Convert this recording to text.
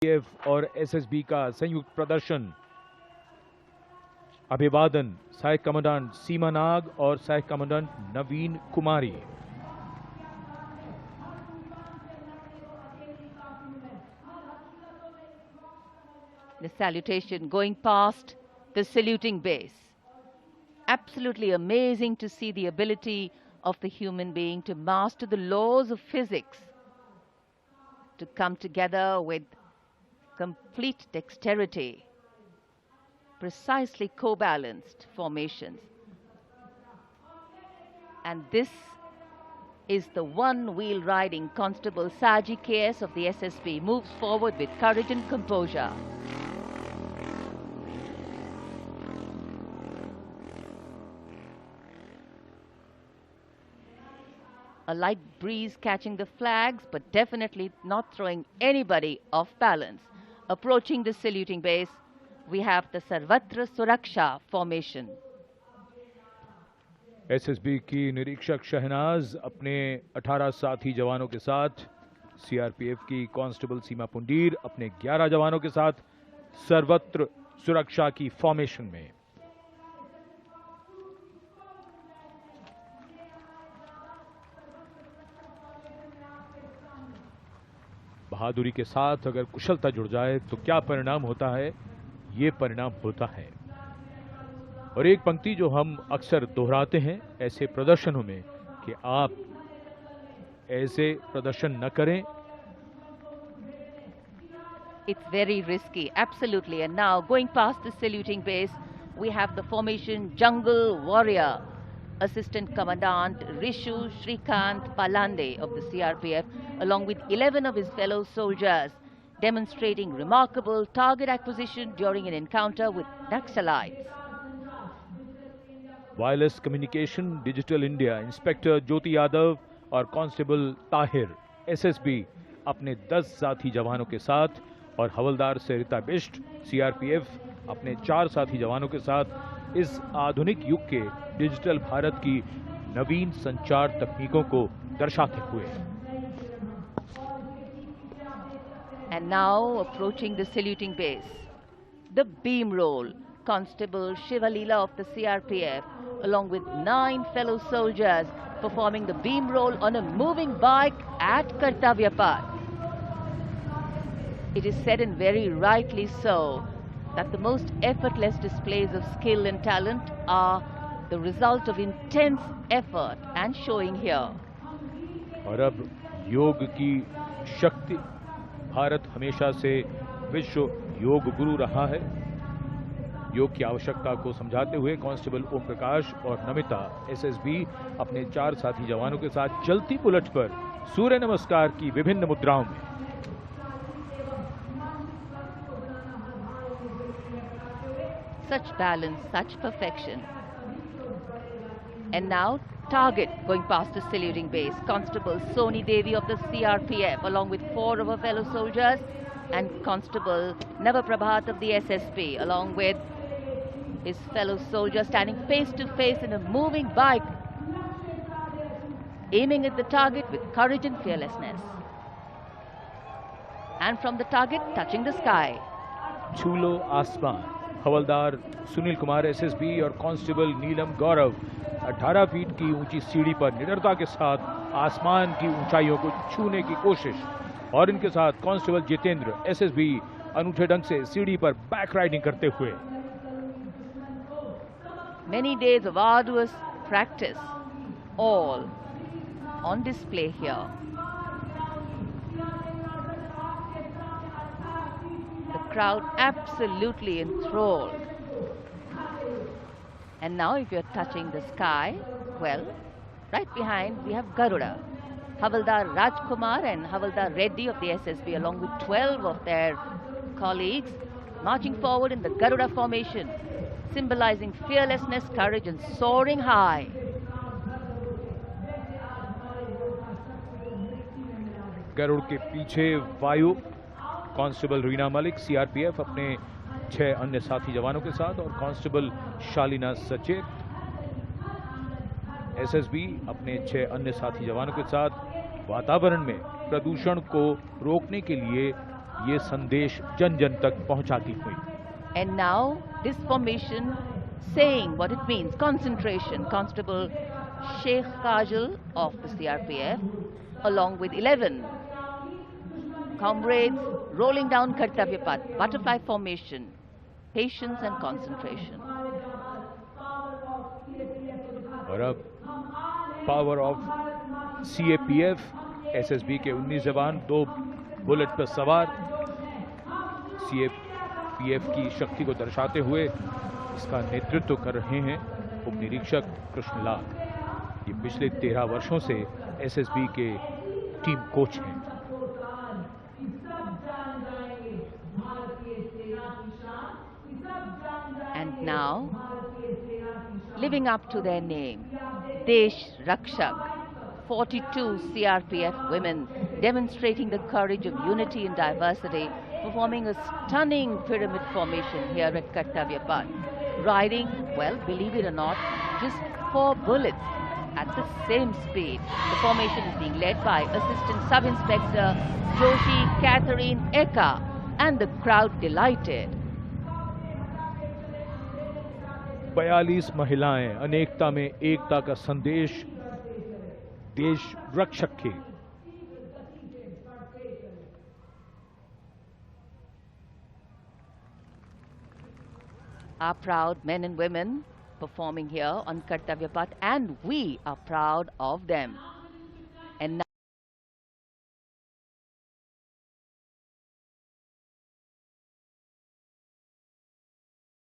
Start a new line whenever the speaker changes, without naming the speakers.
CRPF और SSB का संयुक्त प्रदर्शन। अभिवादन सहायक कमांडेंट सीमा नाग और सहायक commandant Naveen Kumari.
The salutation going past the saluting base. Absolutely amazing to see the ability of the human being to master the laws of physics, to come together with complete dexterity, precisely co-balanced formations. And this is the one-wheel riding Constable Saji KS of the SSB moves forward with courage and composure. A light breeze catching the flags, but definitely not throwing anybody off balance. Approaching the saluting base, we have the Sarvatra Suraksha formation.
SSB की निरीक्षक शहनाज अपने 18 साथी जवानों के साथ, CRPF की constable सीमा पुंडीर अपने 11 जवानों के साथ सर्वत्र सुरक्षा की फॉर्मेशन में। बहादुरी के साथ अगर कुशलता जुड़ जाए तो क्या परिणाम होता है, ये परिणाम होता है। और एक पंक्ति जो हम अक्सर दोहराते हैं ऐसे प्रदर्शनों में कि आप ऐसे प्रदर्शन न करें।
It's very risky, absolutely. And now going past the saluting base, we have the formation Jungle Warrior. Assistant Commandant Rishu Shrikant Palande of the CRPF, along with 11 of his fellow soldiers, demonstrating remarkable target acquisition during an encounter with Naxalites.
Wireless communication digital India inspector Jyoti Yadav और constable Tahir SSB अपने 10 साथी जवानों के साथ और हवलदार सरिता Bisht CRPF अपने 4 साथी जवानों के साथ इस आधुनिक युग के डिजिटल भारत की नवीन संचार तकनीकों को दर्शाते हुए।
And now approaching the saluting base, the beam roll. Constable Shivalila of the CRPF, along with 9 fellow soldiers, performing the beam roll on a moving bike at Kartavya Path. It is said, and very rightly so, that the most effortless displays of skill and talent are the result of intense effort and showing here.
और अब योग की शक्ति, भारत हमेशा से विश्व योग गुरु रहा है। योग की आवश्यकता को समझाते हुए कांस्टेबल ओम प्रकाश और नमिता एसएसबी अपने 4 साथी जवानों के साथ चलती बुलेट पर सूर्य नमस्कार की विभिन्न मुद्राओं में।
Such balance, such perfection. And now target going past the saluting base. Constable Soni Devi of the CRPF, along with 4 of her fellow soldiers, and Constable Navaprabhat of the SSB, along with his fellow soldier, standing face to face in a moving bike, aiming at the target with courage and fearlessness. And from the target, touching the sky.
छूलो आसमान। हवलदार Sunil Kumar SSB और constable नीलम गौरव 18 feet की ऊंची सीढ़ी पर निडरता के साथ आसमान की ऊंचाइयों को छूने की कोशिश। और इनके साथ कांस्टेबल जितेंद्र एसएसबी अनूठे ढंग से सीढ़ी पर बैक राइडिंग करते हुए।
Many days of arduous practice, all on display here. The crowd absolutely enthralled. And now if you're touching the sky, well, right behind we have Garuda. Havaldar Rajkumar and Havaldar Reddy of the SSB, along with 12 of their colleagues, marching forward in the Garuda formation, symbolizing fearlessness, courage, and soaring high.
Garuda के पीछे वायु constable Reena Malik CRPF अपने 6 अन्य साथी जवानों के साथ और कांस्टेबल शालिना सचेत एसएसबी अपने 6 अन्य साथी जवानों के साथ वातावरण में प्रदूषण को रोकने के लिए ये संदेश जन जन तक पहुंचाती हुई।
And now this formation saying what it means, concentration. Constable Sheikh Kajal of the CRPF along with 11 comrades rolling down Kartavya Path, butterfly formation, patience and concentration.
और अब पावर ऑफ CAPF, SSB के 19 जवान 2 bullet पर सवार CAPF की शक्ति को दर्शाते हुए इसका नेतृत्व कर रहे हैं उप निरीक्षक कृष्णलाल। ये पिछले 13 वर्षों से SSB के टीम कोच हैं।
And now, living up to their name, Desh Rakshak, 42 CRPF women demonstrating the courage of unity and diversity, performing a stunning pyramid formation here at Kartavya Path. Riding, well, believe it or not, just 4 bullets at the same speed. The formation is being led by Assistant Sub-Inspector Joshi Catherine Eka, and the crowd delighted.
42 महिलाएं अनेकता में एकता का संदेश देश रक्षक के।
Our proud men and women performing here on Kartavya Path, and we are proud of them.